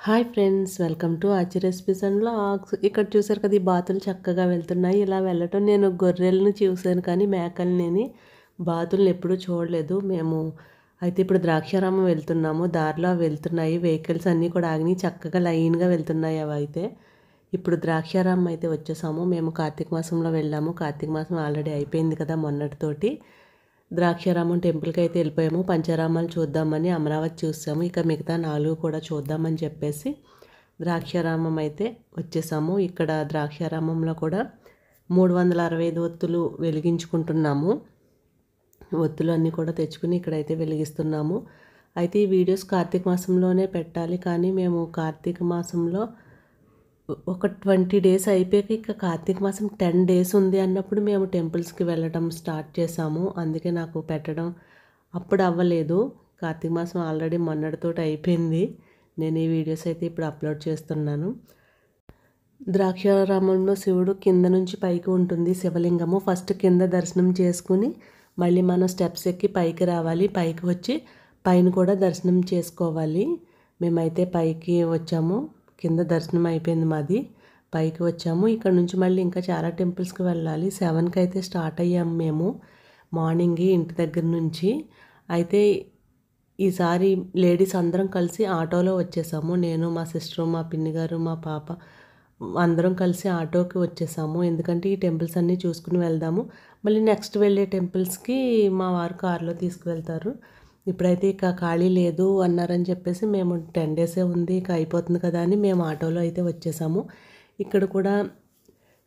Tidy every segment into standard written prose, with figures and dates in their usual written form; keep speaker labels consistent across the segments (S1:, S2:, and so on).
S1: Hi friends, welcome to ఆచి recipes and vlogs. ఇక్కడ చూసారు కదా, ఈ బాతులు చక్కగా వెళ్తున్నాయి. ఇలా వెళ్ళటం నేను గొర్రెలను చూసాను కానీ మేకల్ని బాతుల్ని ఎప్పుడూ చూడలేదు. మేము అయితే ఇప్పుడు ద్రాక్షారామం వెళ్తున్నాము. దారిలో వెళ్తున్నాయి వెహికల్స్ అన్నీ కూడా ఆగినాయి. చక్కగా లైన్గా వెళ్తున్నాయి అవి. అయితే ఇప్పుడు ద్రాక్షారామం అయితే వచ్చేసాము. మేము కార్తీక మాసంలో వెళ్ళాము. కార్తీక మాసం ఆల్రెడీ అయిపోయింది కదా మొన్నటితోటి. ద్రాక్షారామం టెంపుల్కి అయితే వెళ్ళిపోయాము. పంచరామాలు చూద్దామని అమరావతి చూసాము. ఇక మిగతా 4 కూడా చూద్దామని చెప్పేసి ద్రాక్షారామం అయితే వచ్చేసాము. ఇక్కడ ద్రాక్షారామంలో కూడా 365 ఒత్తులు వెలిగించుకుంటున్నాము. ఒత్తులు అన్నీ కూడా తెచ్చుకుని ఇక్కడైతే వెలిగిస్తున్నాము. అయితే ఈ వీడియోస్ కార్తీక మాసంలోనే పెట్టాలి కానీ మేము కార్తీక మాసంలో ఒక 20 డేస్ అయిపోయాక ఇక కార్తీక మాసం 10 డేస్ ఉంది అన్నప్పుడు మేము టెంపుల్స్కి వెళ్ళడం స్టార్ట్ చేసాము. అందుకే నాకు పెట్టడం అప్పుడు అవ్వలేదు. కార్తీక మాసం ఆల్రెడీ మొన్నటితోటి అయిపోయింది. నేను ఈ వీడియోస్ అయితే ఇప్పుడు అప్లోడ్ చేస్తున్నాను. ద్రాక్షారామంలో శివుడు కింద నుంచి పైకి ఉంటుంది శివలింగము. ఫస్ట్ కింద దర్శనం చేసుకుని మళ్ళీ మనం స్టెప్స్ ఎక్కి పైకి రావాలి. పైకి వచ్చి పైన కూడా దర్శనం చేసుకోవాలి. మేమైతే పైకి వచ్చాము. కింద దర్శనం అయిపోయింది మాది. పైకి వచ్చాము. ఇక్కడ నుంచి మళ్ళీ ఇంకా చాలా టెంపుల్స్కి వెళ్ళాలి. 7కి అయితే స్టార్ట్ అయ్యాము మేము మార్నింగ్ ఇంటి దగ్గర నుంచి. అయితే ఈసారి లేడీస్ అందరం కలిసి ఆటోలో వచ్చేసాము. నేను, మా సిస్టరు, మా పిన్ని గారు, మా పాప అందరం కలిసి ఆటోకి వచ్చేసాము. ఎందుకంటే ఈ టెంపుల్స్ అన్నీ చూసుకుని వెళ్దాము. మళ్ళీ నెక్స్ట్ వెళ్ళే టెంపుల్స్కి మా వారు కారులో తీసుకువెళ్తారు. ఇప్పుడైతే ఇక ఖాళీ లేదు అన్నారని చెప్పేసి మేము 10 డేసే ఉంది ఇక అయిపోతుంది కదా అని మేము ఆటోలో అయితే వచ్చేసాము. ఇక్కడ కూడా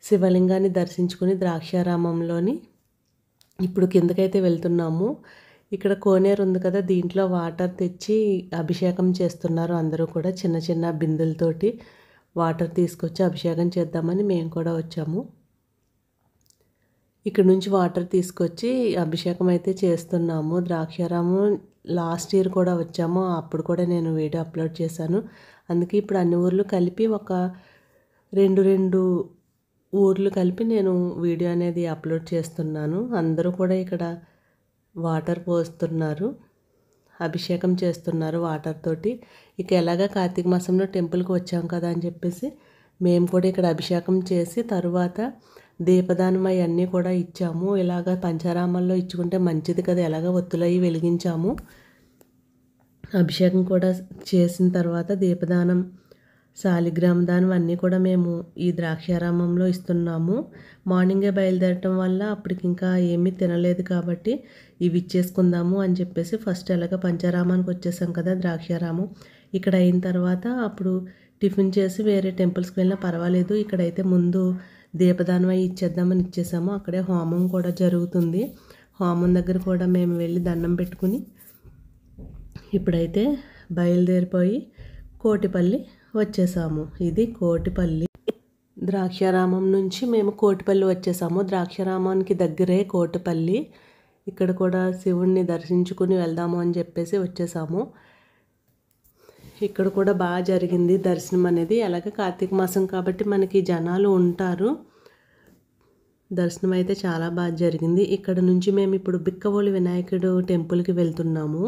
S1: శివలింగాన్ని దర్శించుకుని ద్రాక్షారామంలోని ఇప్పుడు కిందకైతే వెళ్తున్నాము. ఇక్కడ కోనేరు ఉంది కదా, దీంట్లో వాటర్ తెచ్చి అభిషేకం చేస్తున్నారు. అందరూ కూడా చిన్న చిన్న బిందెలతోటి వాటర్ తీసుకొచ్చి అభిషేకం చేద్దామని మేము కూడా వచ్చాము. ఇక్కడ నుంచి వాటర్ తీసుకొచ్చి అభిషేకం అయితే చేస్తున్నాము. ద్రాక్షారామం లాస్ట్ ఇయర్ కూడా వచ్చాము. అప్పుడు కూడా నేను వీడియో అప్లోడ్ చేశాను. అందుకే ఇప్పుడు అన్ని ఊర్లు కలిపి ఒక 2 ఊర్లు కలిపి నేను వీడియో అనేది అప్లోడ్ చేస్తున్నాను. అందరూ కూడా ఇక్కడ వాటర్ పోస్తున్నారు, అభిషేకం చేస్తున్నారు వాటర్ తోటి. ఇక ఎలాగా కార్తీక మాసంలో టెంపుల్కి వచ్చాం కదా అని చెప్పేసి మేము కూడా ఇక్కడ అభిషేకం చేసి తరువాత దీపదానం అవన్నీ కూడా ఇచ్చాము. ఇలాగ పంచారామాల్లో ఇచ్చుకుంటే మంచిది కదా, ఎలాగ ఒత్తులవి వెలిగించాము. అభిషేకం కూడా చేసిన తర్వాత దీపదానం, శాలిగ్రామ దానం అన్నీ కూడా మేము ఈ ద్రాక్షారామంలో ఇస్తున్నాము. మార్నింగే బయలుదేరటం వల్ల అప్పటికి ఇంకా ఏమీ తినలేదు కాబట్టి ఇవి ఇచ్చేసుకుందాము అని చెప్పేసి ఫస్ట్ ఎలాగ పంచారామానికి వచ్చేసాం కదా ద్రాక్షారామం. ఇక్కడ అయిన తర్వాత అప్పుడు టిఫిన్ చేసి వేరే టెంపుల్స్కి వెళ్ళినా పర్వాలేదు. ఇక్కడైతే ముందు దీపదానం అవి ఇచ్చేద్దామని ఇచ్చేసాము. అక్కడే హోమం కూడా జరుగుతుంది. హోమం దగ్గర కూడా మేము వెళ్ళి దండం పెట్టుకుని ఇప్పుడైతే బయలుదేరిపోయి కోటిపల్లి వచ్చేసాము. ఇది కోటిపల్లి. ద్రాక్షారామం నుంచి మేము కోటిపల్లి వచ్చేసాము. ద్రాక్షారామానికి దగ్గరే కోటిపల్లి. ఇక్కడ కూడా శివుణ్ణి దర్శించుకుని వెళ్దాము అని చెప్పేసి వచ్చేసాము. ఇక్కడ కూడా బాగా జరిగింది దర్శనం అనేది. అలాగే కార్తీక మాసం కాబట్టి మనకి జనాలు ఉంటారు. దర్శనం అయితే చాలా బాగా జరిగింది. ఇక్కడ నుంచి మేము ఇప్పుడు బిక్కవోలు వినాయకుడు టెంపుల్కి వెళ్తున్నాము.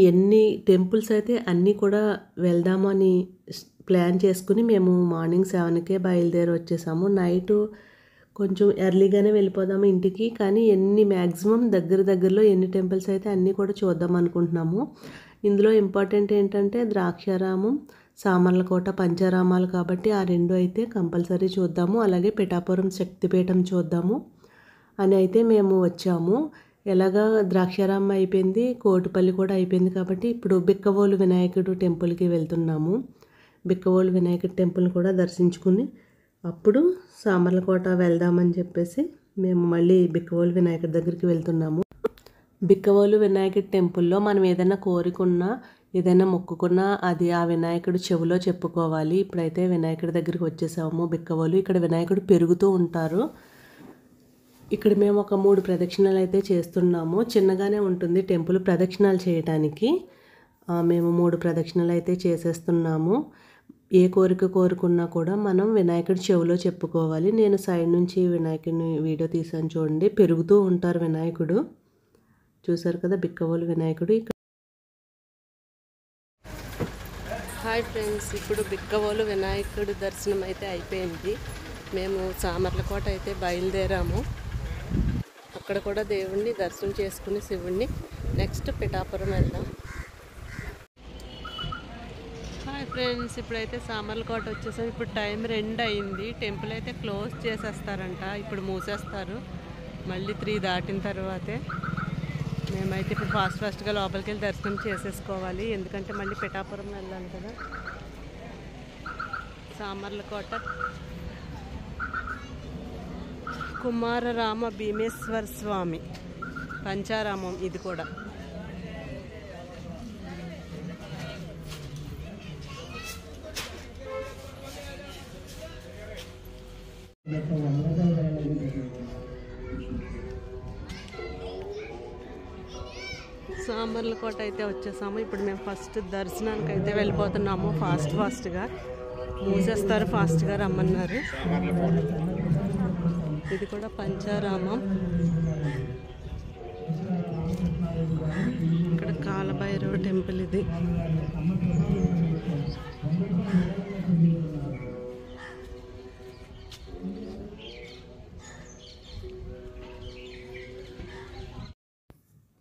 S1: ఎన్ని టెంపుల్స్ అయితే అన్నీ కూడా వెళ్దాము అని ప్లాన్ చేసుకుని మేము మార్నింగ్ 7కే బయలుదేరి వచ్చేసాము. నైటు కొంచెం ఎర్లీగానే వెళ్ళిపోదాము ఇంటికి. కానీ మ్యాక్సిమం దగ్గరలో ఎన్ని టెంపుల్స్ అయితే అన్నీ కూడా చూద్దాం అనుకుంటున్నాము. ఇందులో ఇంపార్టెంట్ ఏంటంటే ద్రాక్షారామం, సామర్లకోట పంచారామాలు కాబట్టి ఆ 2 అయితే కంపల్సరీ చూద్దాము. అలాగే పిఠాపురం శక్తిపీఠం చూద్దాము అని అయితే మేము వచ్చాము. ఎలాగా ద్రాక్షారామం అయిపోయింది, కోటిపల్లి కూడా అయిపోయింది కాబట్టి ఇప్పుడు బిక్కవోలు వినాయకుడు టెంపుల్కి వెళ్తున్నాము. బిక్కవోలు వినాయకుడి టెంపుల్ కూడా దర్శించుకుని అప్పుడు సామర్లకోట వెళ్దామని చెప్పేసి మేము మళ్ళీ బిక్కవోలు వినాయకుడి దగ్గరికి వెళ్తున్నాము. బిక్కవోలు వినాయకుడి టెంపుల్లో మనం ఏదైనా కోరుకున్నా, ఏదైనా మొక్కుకున్నా అది ఆ వినాయకుడు చెవిలో చెప్పుకోవాలి. ఇప్పుడైతే వినాయకుడి దగ్గరికి వచ్చేసాము బిక్కవోలు. ఇక్కడ వినాయకుడు పెరుగుతూ ఉంటారు. ఇక్కడ మేము ఒక 3 ప్రదక్షిణలు అయితే చేస్తున్నాము. చిన్నగానే ఉంటుంది టెంపుల్ ప్రదక్షిణాలు చేయడానికి. మేము 3 ప్రదక్షిణలు అయితే చేసేస్తున్నాము. ఏ కోరిక కోరుకున్నా కూడా మనం వినాయకుడి చెవిలో చెప్పుకోవాలి. నేను సైడ్ నుంచి వినాయకుడిని వీడియో తీసాను చూడండి. పెరుగుతూ ఉంటారు వినాయకుడు. చూసారు కదా బిక్కవోలు వినాయకుడు. హాయ్ ఫ్రెండ్స్, ఇప్పుడు బిక్కవోలు వినాయకుడి దర్శనం అయితే అయిపోయింది. మేము సామర్లకోట అయితే బయలుదేరాము. అక్కడ కూడా దేవుణ్ణి దర్శనం చేసుకుని శివుణ్ణి నెక్స్ట్ పిఠాపురం వెళ్దాం. హాయ్ ఫ్రెండ్స్, ఇప్పుడైతే సామర్లకోట వచ్చేసాం. ఇప్పుడు టైం 2 అయింది. టెంపుల్ అయితే క్లోజ్ చేసేస్తారంట, ఇప్పుడు మూసేస్తారు. మళ్ళీ 3 దాటిన తర్వాతే. మేమైతే ఇప్పుడు ఫాస్ట్గా లోపలికి వెళ్ళి దర్శనం చేసేసుకోవాలి, ఎందుకంటే మళ్ళీ పిఠాపురం వెళ్ళాలి కదా. సామర్లకోట కుమారరామ భీమేశ్వర స్వామి పంచారామం ఇది కూడా. సామర్లకోట అయితే వచ్చేసాము. ఇప్పుడు మేము ఫస్ట్ దర్శనానికి అయితే వెళ్ళిపోతున్నాము. ఫాస్ట్గా మూసేస్తారు, ఫాస్ట్గా రమ్మన్నారు. ఇది కూడా పంచారామం. ఇక్కడ కాలభైరవ టెంపుల్ ఇది.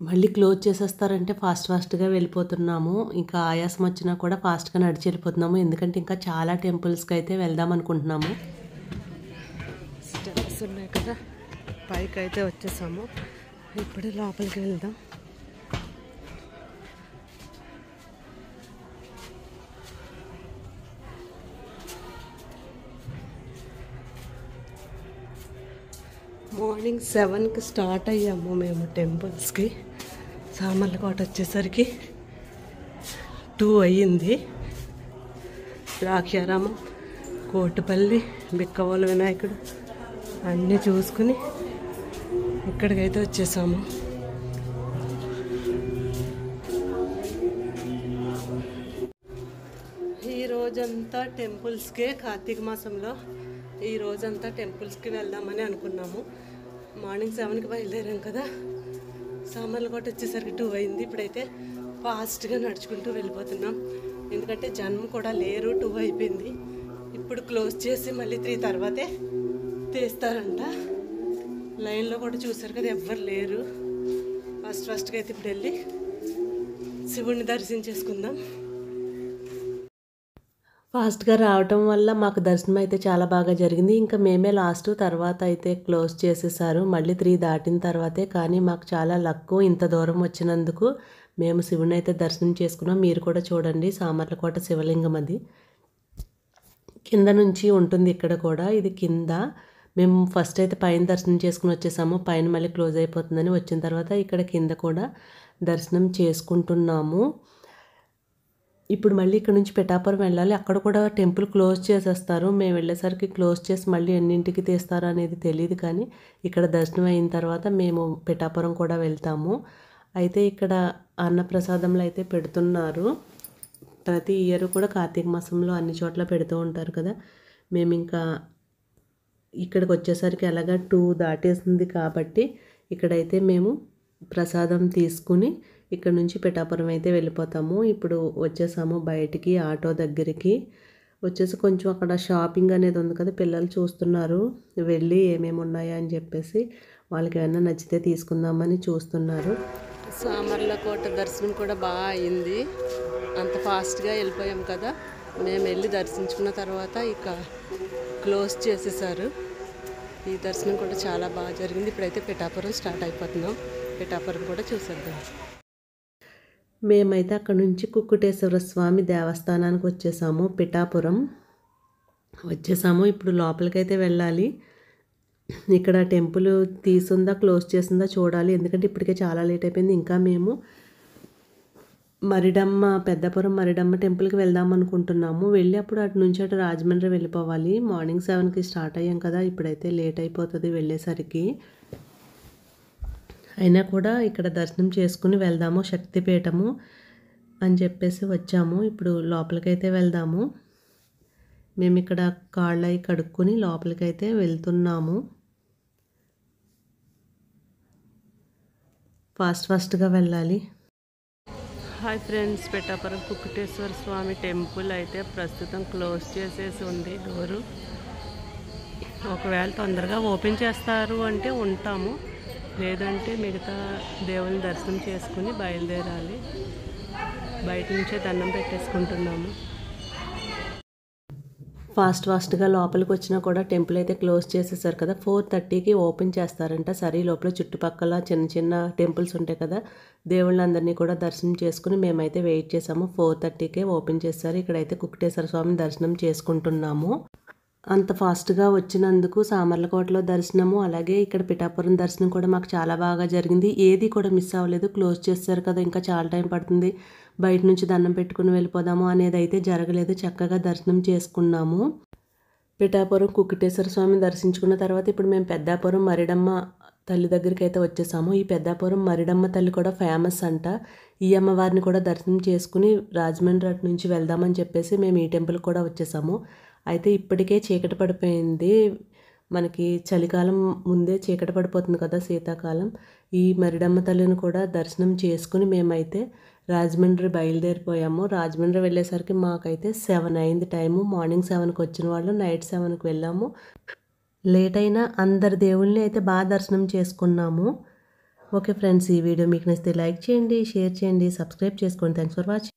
S1: మళ్ళీ క్లోజ్ చేసేస్తారంటే ఫాస్ట్గా వెళ్ళిపోతున్నాము. ఇంకా ఆయాసం వచ్చినా కూడా ఫాస్ట్గా నడిచి వెళ్ళిపోతున్నాము, ఎందుకంటే ఇంకా చాలా టెంపుల్స్కి అయితే వెళ్దాం అనుకుంటున్నాము. స్టెప్స్ ఉన్నాయి కదా, పైకి అయితే వచ్చేసాము. ఇప్పుడు లోపలికి వెళ్దాం. మార్నింగ్ 7కి స్టార్ట్ అయ్యాము మేము టెంపుల్స్కి. సామర్లకోట వచ్చేసరికి 2 అయ్యింది. ద్రాక్షారామం, కోటిపల్లి, బిక్కవోలు వినాయకుడు అన్నీ చూసుకుని ఇక్కడికైతే వచ్చేసాము. ఈ రోజంతా టెంపుల్స్కే, కార్తీక మాసంలో ఈ రోజంతా టెంపుల్స్కి వెళ్దామని అనుకున్నాము. మార్నింగ్ 7కి బయలుదేరాం కదా, సామర్లకోట వచ్చేసరికి 2 అయింది. ఇప్పుడైతే ఫాస్ట్గా నడుచుకుంటూ వెళ్ళిపోతున్నాం, ఎందుకంటే జనం కూడా లేరు. 2 అయిపోయింది. ఇప్పుడు క్లోజ్ చేసి మళ్ళీ 3 తర్వాతే తీస్తారంట. లైన్లో కూడా చూసారు కదా, ఎవ్వరు లేరు. ఫాస్ట్గా అయితే ఇప్పుడు వెళ్ళి శివుణ్ణి దర్శించేసుకుందాం. ఫాస్ట్గా రావటం వల్ల మాకు దర్శనం అయితే చాలా బాగా జరిగింది. ఇంకా మేమే లాస్ట్, తర్వాత అయితే క్లోజ్ చేసేసారు మళ్ళీ 3 దాటిన తర్వాతే. కానీ మాకు చాలా లక్, ఇంత దూరం వచ్చినందుకు మేము శివుని అయితే దర్శనం చేసుకున్నాం. మీరు కూడా చూడండి, సామర్లకోట శివలింగం అది కింద నుంచి ఉంటుంది. ఇక్కడ కూడా ఇది కింద. మేము ఫస్ట్ అయితే పైన దర్శనం చేసుకుని వచ్చేసాము. పైన మళ్ళీ క్లోజ్ అయిపోతుందని వచ్చిన తర్వాత ఇక్కడ కింద కూడా దర్శనం చేసుకుంటున్నాము. ఇప్పుడు మళ్ళీ ఇక్కడ నుంచి పిఠాపురం వెళ్ళాలి. అక్కడ కూడా టెంపుల్ క్లోజ్ చేసేస్తారు. మేము వెళ్ళేసరికి క్లోజ్ చేసి మళ్ళీ ఎన్నింటికి తీస్తారో అనేది తెలియదు, కానీ ఇక్కడ దర్శనం అయిన తర్వాత మేము పిఠాపురం కూడా వెళ్తాము. అయితే ఇక్కడ అన్నప్రసాదంలో అయితే పెడుతున్నారు. ప్రతి ఇయర్ కూడా కార్తీక మాసంలో అన్ని చోట్ల పెడుతూ ఉంటారు కదా. మేము ఇంకా ఇక్కడికి వచ్చేసరికి అలాగా 2 దాటేసింది కాబట్టి ఇక్కడైతే మేము ప్రసాదం తీసుకుని ఇక్కడ నుంచి పిఠాపురం అయితే వెళ్ళిపోతాము. ఇప్పుడు వచ్చేసాము బయటికి, ఆటో దగ్గరికి వచ్చేసి కొంచెం అక్కడ షాపింగ్ అనేది ఉంది కదా, పిల్లలు చూస్తున్నారు. వెళ్ళి ఏమేమి ఉన్నాయా అని చెప్పేసి వాళ్ళకి ఏమైనా నచ్చితే తీసుకుందామని చూస్తున్నారు. సామర్లకోట దర్శనం కూడా బాగా అయింది. అంత ఫాస్ట్గా వెళ్ళిపోయాం కదా, మేము వెళ్ళి దర్శించుకున్న తర్వాత ఇక క్లోజ్ చేసేసారు. ఈ దర్శనం కూడా చాలా బాగా జరిగింది. ఇప్పుడైతే పిఠాపురం స్టార్ట్ అయిపోతున్నాం. పిఠాపురం కూడా చూసేద్దాం. మేమైతే అక్కడ నుంచి కుక్కుటేశ్వర స్వామి దేవస్థానానికి వచ్చేసాము. పిఠాపురం వచ్చేసాము. ఇప్పుడు లోపలికైతే వెళ్ళాలి. ఇక్కడ టెంపుల్ తీసుందా క్లోజ్ చేసిందా చూడాలి, ఎందుకంటే ఇప్పటికే చాలా లేట్ అయిపోయింది. ఇంకా మేము మరిడమ్మ, పెద్దపురం మరిడమ్మ టెంపుల్కి వెళ్దాం అనుకుంటున్నాము. వెళ్ళి అప్పుడు అటు నుంచి అటు రాజమండ్రి వెళ్ళిపోవాలి. మార్నింగ్ 7కి స్టార్ట్ అయ్యాం కదా, ఇప్పుడైతే లేట్ అయిపోతుంది వెళ్ళేసరికి. అయినా కూడా ఇక్కడ దర్శనం చేసుకుని వెళ్దాము, శక్తిపీఠము అని చెప్పేసి వచ్చాము. ఇప్పుడు లోపలికైతే వెళ్దాము. మేము ఇక్కడ కాళ్ళు అవి కడుక్కొని లోపలికైతే వెళ్తున్నాము. ఫాస్ట్గా వెళ్ళాలి. హాయ్ ఫ్రెండ్స్, పిఠాపురం కుక్కుటేశ్వర స్వామి టెంపుల్ అయితే ప్రస్తుతం క్లోజ్ చేసేసి ఉంది డోరు. ఒకవేళ తొందరగా ఓపెన్ చేస్తారు అంటే ఉంటాము, లేదంటే మిగతా దేవుని దర్శనం చేసుకుని బయలుదేరాలి. బయట నుంచే దండం పెట్టేసుకుంటున్నాము. ఫాస్ట్గా లోపలికి వచ్చినా కూడా టెంపుల్ అయితే క్లోజ్ చేసేసారు కదా. 4:30కి ఓపెన్ చేస్తారంట. సరే, లోపల చుట్టుపక్కల చిన్న టెంపుల్స్ ఉంటాయి కదా, దేవుళ్ళందరినీ కూడా దర్శనం చేసుకుని మేమైతే వెయిట్ చేసాము. 4:30కే ఓపెన్ చేస్తారు. ఇక్కడైతే కుక్కుటేశ్వర స్వామి దర్శనం చేసుకుంటున్నాము. అంత ఫాస్ట్గా వచ్చినందుకు సామర్లకోటలో దర్శనము, అలాగే ఇక్కడ పిఠాపురం దర్శనం కూడా మాకు చాలా బాగా జరిగింది. ఏది కూడా మిస్ అవ్వలేదు. క్లోజ్ చేస్తారు కదా, ఇంకా చాలా టైం పడుతుంది, బయట నుంచి దండం పెట్టుకుని వెళ్ళిపోదాము అనేది అయితే జరగలేదు. చక్కగా దర్శనం చేసుకున్నాము. పిఠాపురం కుక్కుటేశ్వర స్వామిని దర్శించుకున్న తర్వాత ఇప్పుడు మేము పెద్దాపురం మరిడమ్మ తల్లి దగ్గరికి అయితే వచ్చేసాము. ఈ పెద్దాపురం మరిడమ్మ తల్లి కూడా ఫేమస్ అంట. ఈ అమ్మవారిని కూడా దర్శనం చేసుకుని రాజమండ్రి అటు నుంచి వెళ్దామని చెప్పేసి మేము ఈ టెంపుల్ కూడా వచ్చేసాము. అయితే ఇప్పటికే చీకటి పడిపోయింది. మనకి చలికాలం ముందే చీకటి పడిపోతుంది కదా, శీతాకాలం. ఈ మరిడమ్మ తల్లిని కూడా దర్శనం చేసుకుని మేమైతే రాజమండ్రి బయలుదేరిపోయాము. రాజమండ్రి వెళ్ళేసరికి మాకైతే 7 అయింది టైము. మార్నింగ్ 7కి వచ్చిన వాళ్ళు నైట్ 7కి వెళ్ళాము. లేట్ అయినా అందరి దేవుళ్ళని అయితే బాగా దర్శనం చేసుకున్నాము. ఓకే ఫ్రెండ్స్, ఈ వీడియో మీకు నచ్చితే లైక్ చేయండి, షేర్ చేయండి, సబ్స్క్రైబ్ చేసుకోండి. Thanks for watching.